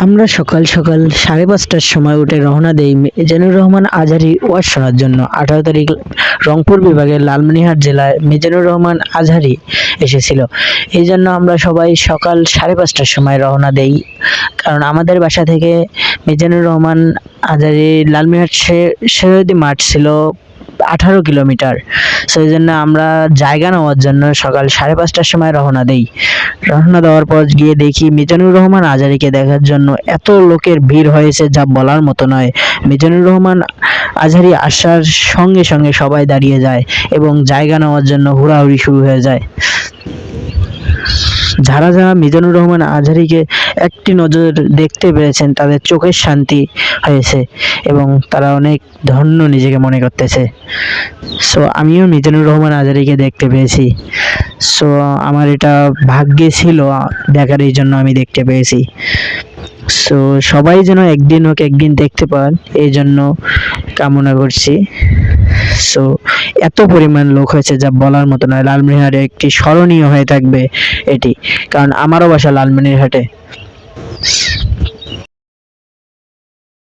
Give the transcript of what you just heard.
আমরা সকাল সকাল 5:30টার সময় উঠে রওনা দেই মিজানুর রহমান আজহারী ওয়াজ শোনার জন্য। 18 তারিখ রংপুর বিভাগের লালমনিরহাট জেলায় মিজানুর রহমান আজহারী এসেছিল। এই জন্য আমরা সবাই সকাল 5:30টার সময় রওনা দেই, কারণ আমাদের বাসা থেকে মিজানুর রহমান আজহারী লালমনিরহাট শেরেওয়ার্দী মাঠ ছিল 18 কিলোমিটার। সেই জন্য আমরা জায়গা নেওয়ার জন্য সকাল 5:30টার সময় রওনা দেই। রওনা দেওয়ার পর গিয়ে দেখি মিজানুর রহমান আজহারীকে দেখার জন্য এত লোকের ভিড় হয়েছে যা বলার মতো নয়। মিজানুর রহমান আজহারী আসার সঙ্গে সঙ্গে সবাই দাঁড়িয়ে যায় এবং জায়গা নেওয়ার জন্য হুড়াহুড়ি শুরু হয়ে যায়। যারা যারা মিজানুর রহমান আজহারীকে একটি নজর দেখতে পেরেছেন তাদের চোখের শান্তি হয়েছে এবং তারা অনেক ধন্য নিজেকে মনে করতেছে। সো আমিও মিজানুর রহমান আজহারীকে দেখতে পেয়েছি। সো আমার এটা ভাগ্যে ছিল দেখার, এই জন্য আমি দেখতে পেয়েছি। সো সবাই যেন একদিন হোক একদিন দেখতে পান, এই জন্য কামনা করছি। সো এত পরিমাণ লোক হয়েছে যা বলার মতো নয়। লালমনিরহাটে একটি স্মরণীয় হয়ে থাকবে এটি, কারণ আমারও বাসা লালমনিরহাটে।